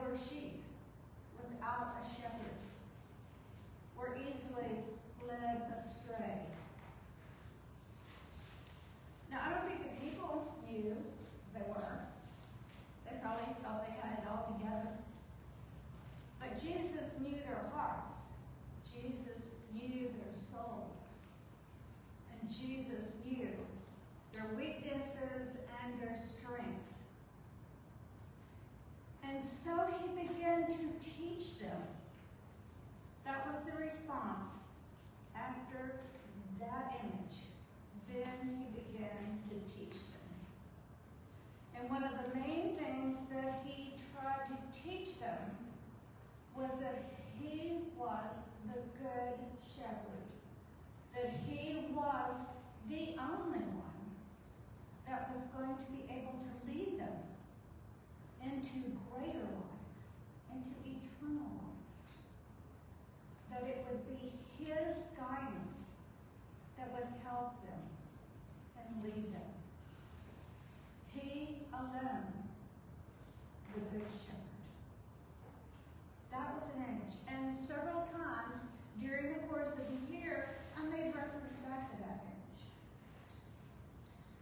were sheep without a shepherd, were easily led astray. Now, I don't think the people knew they were. They probably thought they had it all together. But Jesus knew their hearts. Jesus knew their souls. And Jesus knew their weaknesses and their strengths. And so he began to teach them. That was the response after that image. Then he began to teach them. And one of the main things that he tried to teach them was that he was the good shepherd. That he was the only one that was going to be able to lead them into greater life, into eternal life. That it would be his guidance that would help them and lead them. He alone, the good shepherd. That was an image. And several times during the course of the year, I made reference back to that image.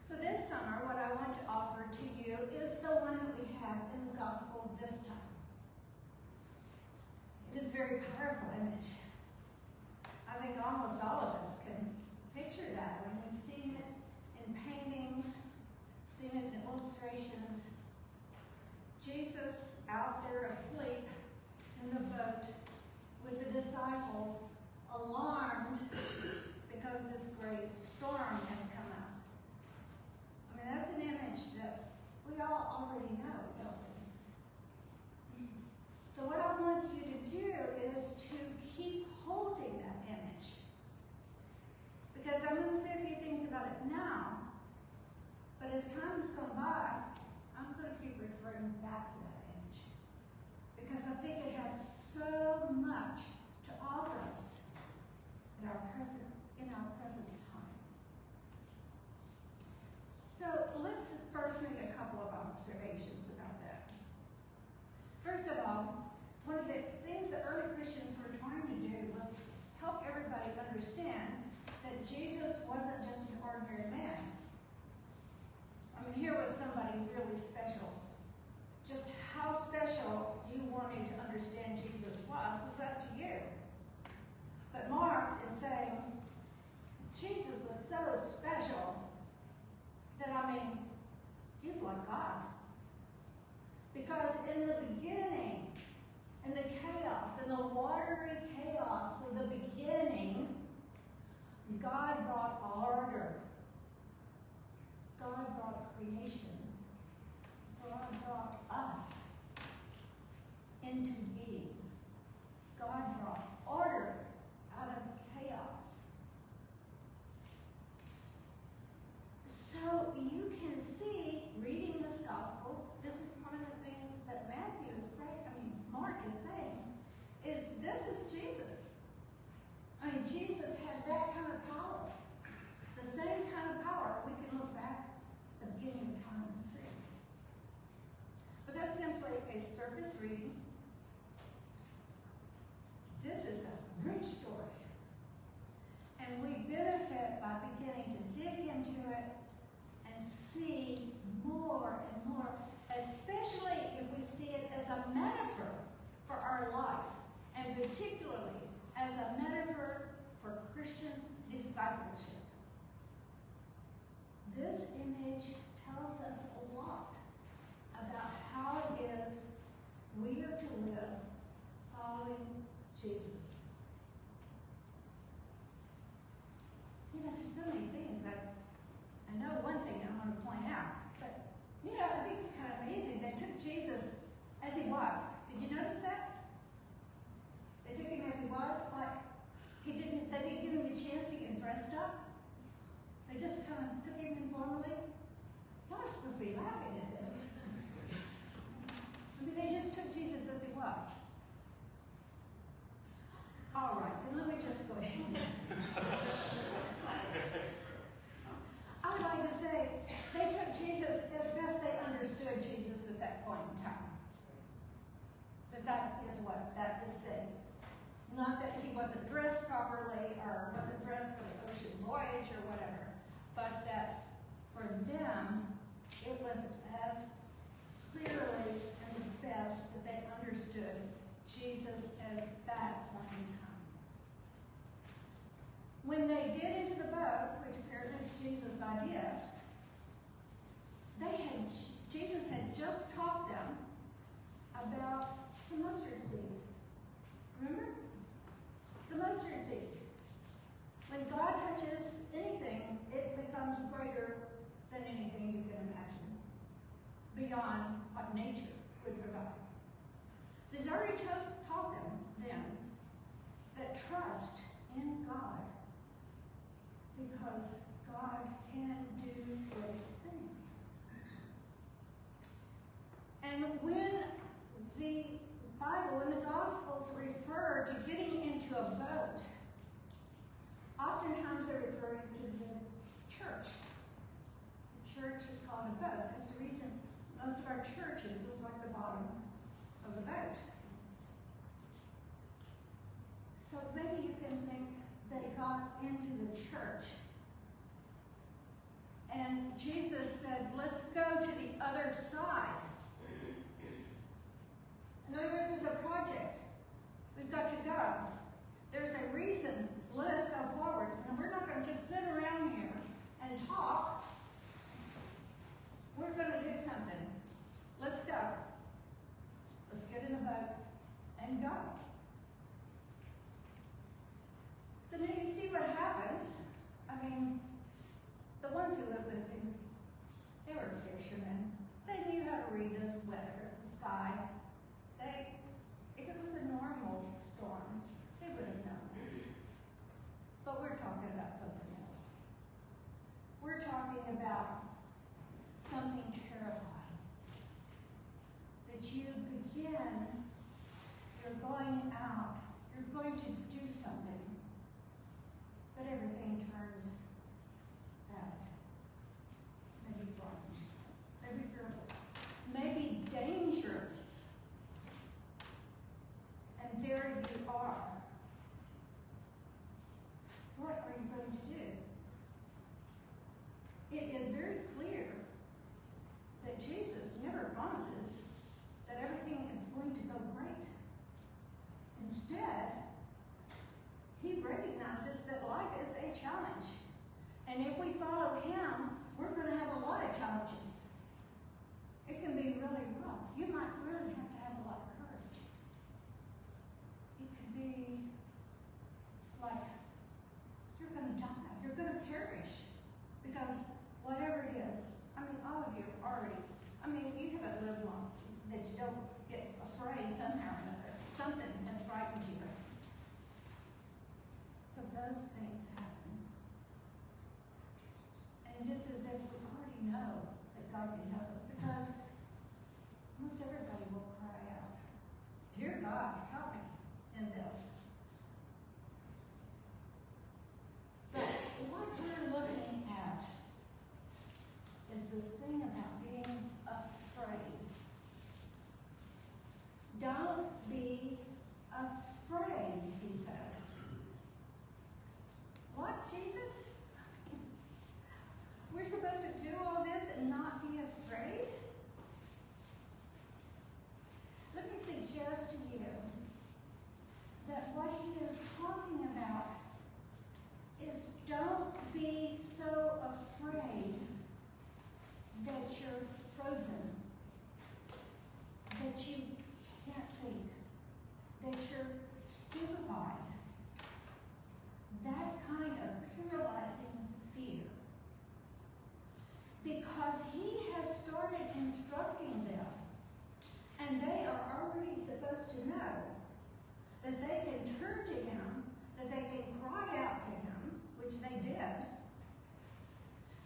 So this summer, what I want to offer to you is the one that we have in the gospel this time. It is a very powerful image. I think almost all of us can picture that. I mean, we've seen it in paintings, seen it in illustrations. Jesus out there asleep in the boat with the disciples, alarmed because this great storm has come up. I mean, that's an image that we all already know, don't we? So what I want you to do is to keep holding that image. Because I'm going to say a few things about it now, but as time has gone by, I'm going to keep referring back to that image. Because I think it has so much to offer us in our present time. So let's first make a couple of observations about that. First of all, one of the things that early Christians were trying to do was help everybody understand that Jesus wasn't just an ordinary man. I mean, here was somebody really special. Just how special you wanted to understand Jesus was up to you. But Mark is saying, Jesus was so special that, I mean, he's like God. Because in the beginning, in the chaos, in the watery chaos of the beginning, God brought order. God brought creation. God brought us into being. God brought order out of chaos. So you can see, reading this gospel, this is one of the things that Mark is saying, is this is Jesus. I mean, Jesus had that kind of power. The same kind of power we can look back at the beginning of time and see. But that's simply a surface reading. This is a rich story. And we benefit by beginning to dig into it and see more and more, especially if we see it as a metaphor for our life, and particularly as a metaphor for Christian discipleship. This image tells us a lot about how it is we are to live following Jesus. You know, there's so many things that I know one thing I want to point out, but you know, I think it's kind of amazing. They took Jesus as he was. Did you notice that? They took him as he was, like they didn't give him a chance to get dressed up. They just kind of took him informally. Y'all are supposed to be laughing at this. I mean, they just took Jesus as he was. All right, then let me just go ahead. I would like to say they took Jesus as best they understood Jesus at that point in time. That is what that is saying. Not that he wasn't dressed properly or wasn't dressed for the ocean voyage or whatever, but that for them, it was as clearly and the best that they understood Jesus at that point in time. When they get into the boat, which apparently is Jesus' idea, Jesus had just taught them about the mustard seed. Remember? The mustard seed. When God touches anything, it becomes greater than anything you can imagine, beyond what nature would provide. So he's already taught them that trust in God, because God can do great things. And when the Bible and the Gospels refer to getting into a boat, oftentimes they're referring to the church. The church is called a boat. That's the reason most of our churches look like the bottom of the boat. So maybe you can think they got into the church. And Jesus said, let's go to the other side. In other words, there's a project. We've got to go. There's a reason. Let us go forward. And we're not going to just sit around here and talk. We're going to do something. Let's go. Let's get in the boat and go. So now you see what happens. I mean, the ones who lived with him, they were fishermen. They knew how to read the weather, the sky. If it was a normal storm, they would have known. But we're talking about something else. We're talking about something terrifying. That you begin, you're going out, you're going to do something, but everything turns bad. Maybe frightening, maybe fearful, maybe dangerous. And there you are. What are you going to do? It is very clear that Jesus never promises that everything is going to go great. Instead, he recognizes that life is a challenge. And if we follow him, we're going to have a lot of challenges. It can be really rough. You might really have to have a lot of courage. It could be like you're going to die. You're going to perish. Because whatever it is, I mean, all of you already, I mean, you haven't lived long that you don't get afraid somehow or another. Something has frightened you. So those things happen. And just as if we already know that God can help us, because almost everybody will cry out, "Dear God, help me in this." But what we're looking at is this thing about being afraid. Don't be afraid, he says. What, Jesus? We're supposed to do all this and not be afraid? Let me suggest to you that what he is talking about is don't be so afraid that you're frozen, that you can't think, that you're stupefied. That kind of paralyzing fear. Because he has started instructing them, and they are already supposed to know that they can turn to him, that they can cry out to him, which they did,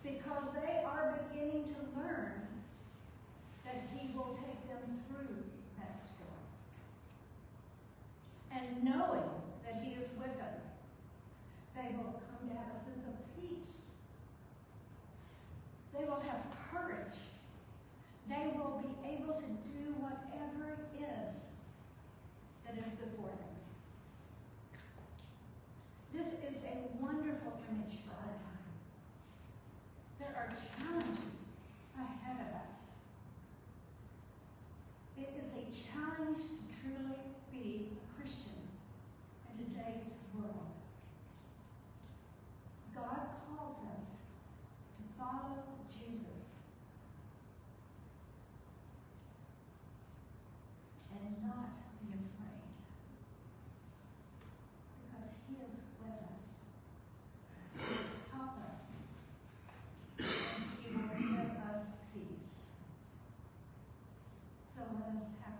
because they are beginning to learn that he will take them through that storm. And knowing that he is with them, they will come to have a sense of peace. They will have courage. They will be able to do whatever it is us have